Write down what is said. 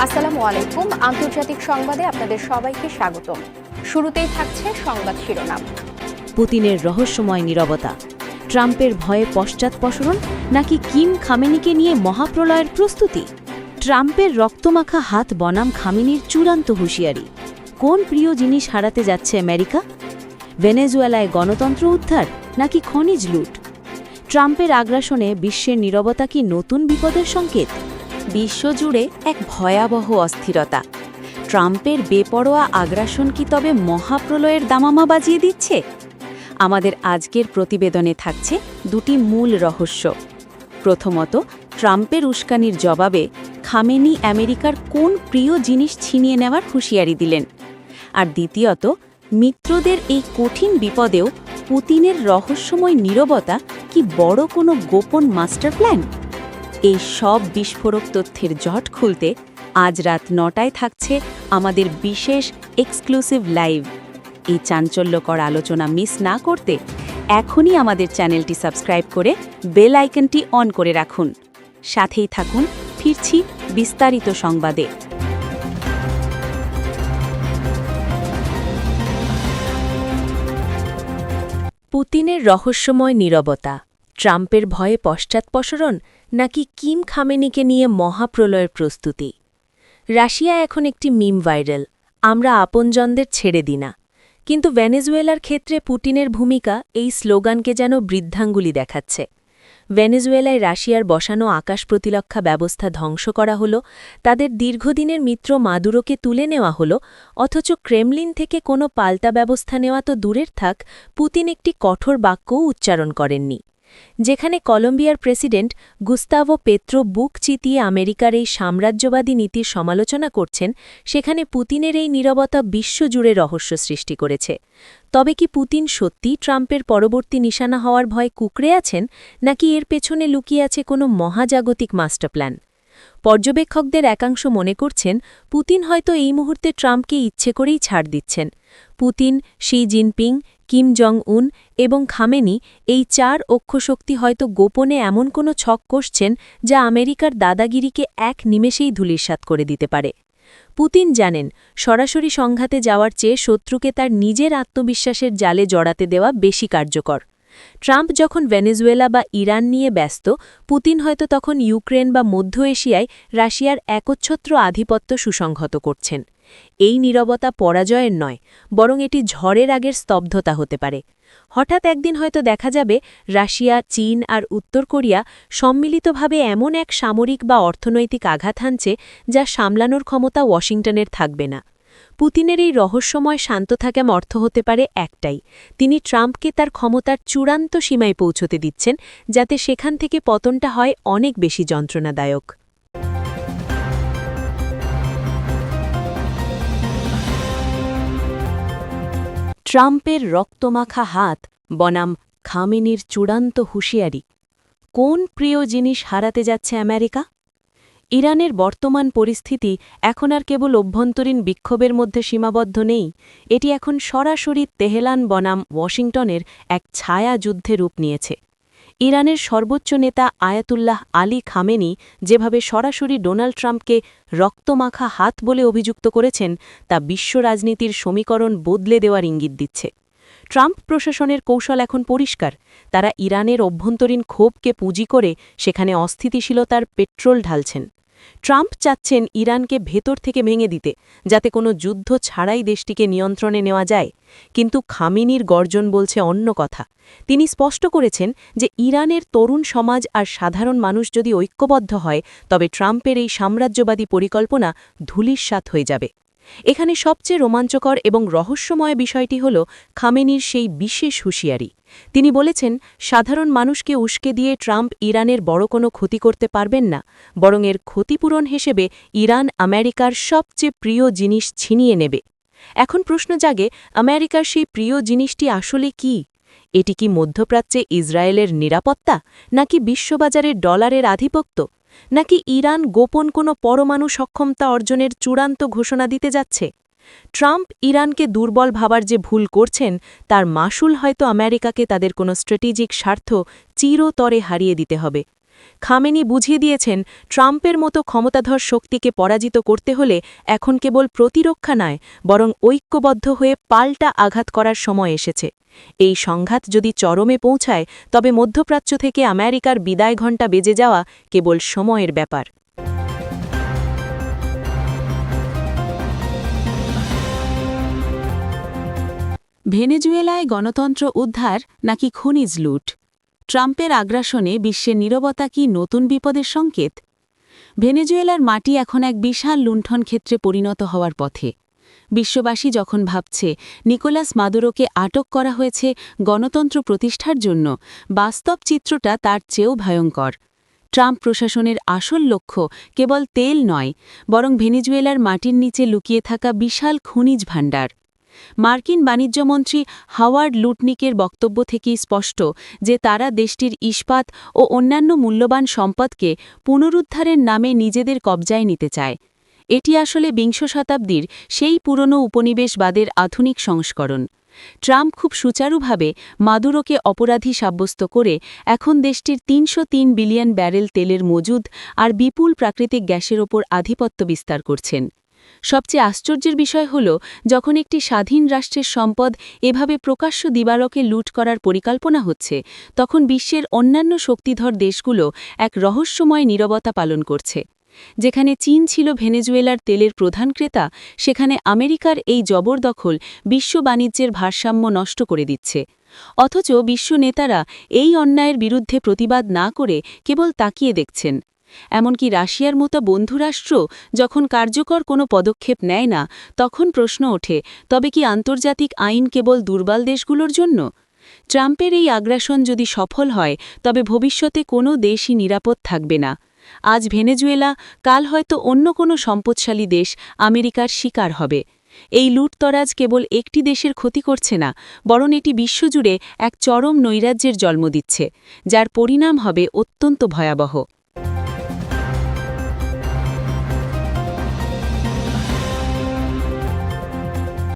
আসসালামু আলাইকুম। আন্তর্জাতিক সংবাদে আপনাদের সবাইকে স্বাগতম। শুরুতেই থাকছে সংবাদ শিরোনাম। পুতিনের রহস্যময় নীরবতা, ট্রাম্পের ভয়ে পশ্চাৎপসরণ নাকি কিম খামেনিকে নিয়ে মহাপ্রলয়ের প্রস্তুতি? ট্রাম্পের রক্তমাখা হাত বনাম খামেনির চূড়ান্ত হুঁশিয়ারি। কোন প্রিয় জিনিস হারাতে যাচ্ছে আমেরিকা? ভেনেজুয়েলায় গণতন্ত্র উদ্ধার নাকি খনিজ লুট? ট্রাম্পের আগ্রাসনে বিশ্বের নীরবতা কি নতুন বিপদের সংকেত? বিশ্বজুড়ে এক ভয়াবহ অস্থিরতা। ট্রাম্পের বেপরোয়া আগ্রাসন কি তবে মহাপ্রলয়ের দামামা বাজিয়ে দিচ্ছে? আমাদের আজকের প্রতিবেদনে থাকছে দুটি মূল রহস্য। প্রথমত, ট্রাম্পের উস্কানির জবাবে খামেনি আমেরিকার কোন প্রিয় জিনিস ছিনিয়ে নেওয়ার হুঁশিয়ারি দিলেন, আর দ্বিতীয়ত, মিত্রদের এই কঠিন বিপদেও পুতিনের রহস্যময় নীরবতা কি বড় কোনো গোপন মাস্টার প্ল্যান? এই সব বিস্ফোরক তথ্যের জট খুলতে আজ রাত ৯টায় থাকছে আমাদের বিশেষ এক্সক্লুসিভ লাইভ। এই চাঞ্চল্যকর আলোচনা মিস না করতে এখনই আমাদের চ্যানেলটি সাবস্ক্রাইব করে বেল আইকনটি অন করে রাখুন। সাথেই থাকুন, ফিরছি বিস্তারিত সংবাদে। পুতিনের রহস্যময় নীরবতা, ট্রাম্পের ভয়ে পশ্চাৎপসরণ নাকি কিম খামেনিকে নিয়ে মহাপ্রলয়ের প্রস্তুতি? রাশিয়া এখন একটি মিম ভাইরাল, আমরা আপনজনদের ছেড়ে দিই না। কিন্তু ভেনেজুয়েলার ক্ষেত্রে পুতিনের ভূমিকা এই স্লোগানকে যেন বৃদ্ধাঙ্গুলি দেখাচ্ছে। ভেনেজুয়েলায় রাশিয়ার বসানো আকাশ প্রতিরক্ষা ব্যবস্থা ধ্বংস করা হলো, তাদের দীর্ঘদিনের মিত্র মাদুরোকে তুলে নেওয়া হলো, অথচ ক্রেমলিন থেকে কোনো পাল্টা ব্যবস্থা নেওয়া তো দূরের থাক, পুতিন একটি কঠোর বাক্যও উচ্চারণ করেননি। যেখানে কলম্বিয়ার প্রেসিডেন্ট গুস্তাভো পেত্রো বুক চিতিয়ে আমেরিকার এই সাম্রাজ্যবাদী নীতির সমালোচনা করছেন, সেখানে পুতিনের এই নীরবতা বিশ্বজুড়ে রহস্য সৃষ্টি করেছে। তবে কি পুতিন সত্যিই ট্রাম্পের পরবর্তী নিশানা হওয়ার ভয়ে কুঁকড়ে আছেন, নাকি এর পেছনে লুকিয়ে আছে কোনো মহাজাগতিক মাস্টার প্ল্যান? পর্যবেক্ষকদের একাংশ মনে করছেন, পুতিন হয়তো এই মুহূর্তে ট্রাম্পকে ইচ্ছে করেই ছাড় দিচ্ছেন। Putin, Xi Jinping, Kim Jong Un এবং খামেনি, এই চার অক্ষশক্তি হয়তো গোপনে এমন কোনো ছক কষছেন যা আমেরিকার দাদাগিরিকে এক নিমেষেই ধূলিসাৎ করে দিতে পারে। পুতিন জানেন, সরাসরি সংঘাতে যাওয়ার চেয়ে শত্রুকে তার নিজের আত্মবিশ্বাসের জালে জড়াতে দেওয়া বেশি কার্যকর। ট্রাম্প যখন ভেনেজুয়েলা বা ইরান নিয়ে ব্যস্ত, পুতিন হয়তো তখন ইউক্রেন বা মধ্য এশিয়ায় রাশিয়ার একচ্ছত্র আধিপত্য সুসংহত করছেন। এই নীরবতা পরাজয়ের নয়, বরং এটি ঝড়ের আগের স্তব্ধতা হতে পারে। হঠাৎ একদিন হয়তো দেখা যাবে রাশিয়া, চীন আর উত্তর কোরিয়া সম্মিলিতভাবে এমন এক সামরিক বা অর্থনৈতিক আঘাত হানছে যা সামলানোর ক্ষমতা ওয়াশিংটনের থাকবে না। পুতিনের এই রহস্যময় শান্ত থাকার অর্থ হতে পারে একটাই, তিনি ট্রাম্পকে তার ক্ষমতার চূড়ান্ত সীমায় পৌঁছতে দিচ্ছেন, যাতে সেখান থেকে পতনটা হয় অনেক বেশি যন্ত্রণাদায়ক। ট্রাম্পের রক্তমাখা হাত বনাম খামেনির চূড়ান্ত হুঁশিয়ারি। কোন প্রিয় জিনিস হারাতে যাচ্ছে আমেরিকা? ইরানের বর্তমান পরিস্থিতি এখন আর কেবল অভ্যন্তরীণ বিক্ষোভের মধ্যে সীমাবদ্ধ নেই, এটি এখন সরাসরি তেহরান বনাম ওয়াশিংটনের এক ছায়া যুদ্ধে রূপ নিয়েছে। ইরানের সর্বোচ্চ নেতা আয়াতুল্লাহ আলী খামেনি যেভাবে সরাসরি ডোনাল্ড ট্রাম্পকে রক্তমাখা হাত বলে অভিযুক্ত করেছেন, তা বিশ্ব রাজনীতির সমীকরণ বদলে দেওয়ার ইঙ্গিত দিচ্ছে। ট্রাম্প প্রশাসনের কৌশল এখন পরিষ্কার, তারা ইরানের অভ্যন্তরীণ ক্ষোভকে পুঁজি করে সেখানে অস্থিতিশীলতার পেট্রোল ঢালছেন। ট্রাম্প চাচ্ছেন ইরানকে ভেতর থেকে ভেঙে দিতে, যাতে কোনো যুদ্ধ ছাড়াই দেশটিকে নিয়ন্ত্রণে নেওয়া যায়। কিন্তু খামেনির গর্জন বলছে অন্য কথা। তিনি স্পষ্ট করেছেন যে ইরানের তরুণ সমাজ আর সাধারণ মানুষ যদি ঐক্যবদ্ধ হয়, তবে ট্রাম্পের এই সাম্রাজ্যবাদী পরিকল্পনা ধূলিসাৎ হয়ে যাবে। এখানে সবচেয়ে রোমাঞ্চকর এবং রহস্যময় বিষয়টি হল খামেনির সেই বিশেষ হুঁশিয়ারি। তিনি বলেছেন, সাধারণ মানুষকে উস্কে দিয়ে ট্রাম্প ইরানের বড় কোনো ক্ষতি করতে পারবেন না, বরং এর ক্ষতিপূরণ হিসেবে ইরান আমেরিকার সবচেয়ে প্রিয় জিনিস ছিনিয়ে নেবে। এখন প্রশ্ন জাগে, আমেরিকার সেই প্রিয় জিনিসটি আসলে কি? এটি কি মধ্যপ্রাচ্যে ইসরায়েলের নিরাপত্তা, নাকি বিশ্ববাজারের ডলারের আধিপত্য, নাকি ইরান গোপন কোনো পরমাণু সক্ষমতা অর্জনের চূড়ান্ত ঘোষণা দিতে যাচ্ছে? ট্রাম্প ইরানকে দুর্বল ভাবার যে ভুল করছেন, তার মাসুল হয়তো আমেরিকাকে তাদের কোনো স্ট্র্যাটেজিক স্বার্থ চিরতরে হারিয়ে দিতে হবে। খামেনি বুঝিয়ে দিয়েছেন ট্রাম্পের মতো ক্ষমতাধর শক্তিকে পরাজিত করতে হলে এখন কেবল প্রতিরক্ষা নয় বরং ঐক্যবদ্ধ হয়ে পাল্টা আঘাত করার সময় এসেছে। এই সংঘাত যদি চরমে পৌঁছায় তবে মধ্যপ্রাচ্য থেকে আমেরিকার বিদায় ঘণ্টা বেজে যাওয়া কেবল সময়ের ব্যাপার। ভেনেজুয়েলায় গণতন্ত্র উদ্ধার নাকি খনিজ লুট? ট্রাম্পের আগ্রাসনে বিশ্বের নীরবতা কি নতুন বিপদের সংকেত? ভেনেজুয়েলার মাটি এখন এক বিশাল লুণ্ঠন ক্ষেত্রে পরিণত হওয়ার পথে। বিশ্ববাসী যখন ভাবছে নিকোলাস মাদুরোকে আটক করা হয়েছে গণতন্ত্র প্রতিষ্ঠার জন্য, বাস্তব চিত্রটা তার চেয়েও ভয়ঙ্কর। ট্রাম্প প্রশাসনের আসল লক্ষ্য কেবল তেল নয়, বরং ভেনেজুয়েলার মাটির নিচে লুকিয়ে থাকা বিশাল খনিজ ভাণ্ডার। মার্কিন বাণিজ্যমন্ত্রী হাওয়ার্ড লুটনিকের বক্তব্য থেকেই স্পষ্ট যে তারা দেশটির ইস্পাত ও অন্যান্য মূল্যবান সম্পদকে পুনরুদ্ধারের নামে নিজেদের কবজায় নিতে চায়। এটি আসলে বিংশ শতাব্দীর সেই পুরনো উপনিবেশবাদের আধুনিক সংস্করণ। ট্রাম্প খুব সুচারুভাবে মাদুরোকে অপরাধী সাব্যস্ত করে এখন দেশটির ৩০৩ বিলিয়ন ব্যারেল তেলের মজুদ আর বিপুল প্রাকৃতিক গ্যাসের ওপর আধিপত্য বিস্তার করছেন। সবচেয়ে আশ্চর্যের বিষয় হল, যখন একটি স্বাধীন রাষ্ট্রের সম্পদ এভাবে প্রকাশ্য দিবালোকে লুট করার পরিকল্পনা হচ্ছে, তখন বিশ্বের অন্যান্য শক্তিধর দেশগুলো এক রহস্যময় নীরবতা পালন করছে। যেখানে চীন ছিল ভেনেজুয়েলার তেলের প্রধান ক্রেতা, সেখানে আমেরিকার এই জবরদখল বিশ্ব বাণিজ্যের ভারসাম্য নষ্ট করে দিচ্ছে। অথচ বিশ্ব নেতারা এই অন্যায়ের বিরুদ্ধে প্রতিবাদ না করে কেবল তাকিয়ে দেখছেন। এমনকি রাশিয়ার মতো বন্ধুরাষ্ট্র যখন কার্যকর কোনো পদক্ষেপ নেয় না, তখন প্রশ্ন ওঠে, তবে কি আন্তর্জাতিক আইন কেবল দুর্বল দেশগুলোর জন্য? ট্রাম্পের এই আগ্রাসন যদি সফল হয়, তবে ভবিষ্যতে কোনো দেশই নিরাপদ থাকবে না। আজ ভেনেজুয়েলা, কাল হয়তো অন্য কোনো সম্পদশালী দেশ আমেরিকার শিকার হবে। এই লুটতরাজ কেবল একটি দেশের ক্ষতি করছে না, বরং এটি বিশ্বজুড়ে এক চরম নৈরাজ্যের জন্ম দিচ্ছে, যার পরিণাম হবে অত্যন্ত ভয়াবহ।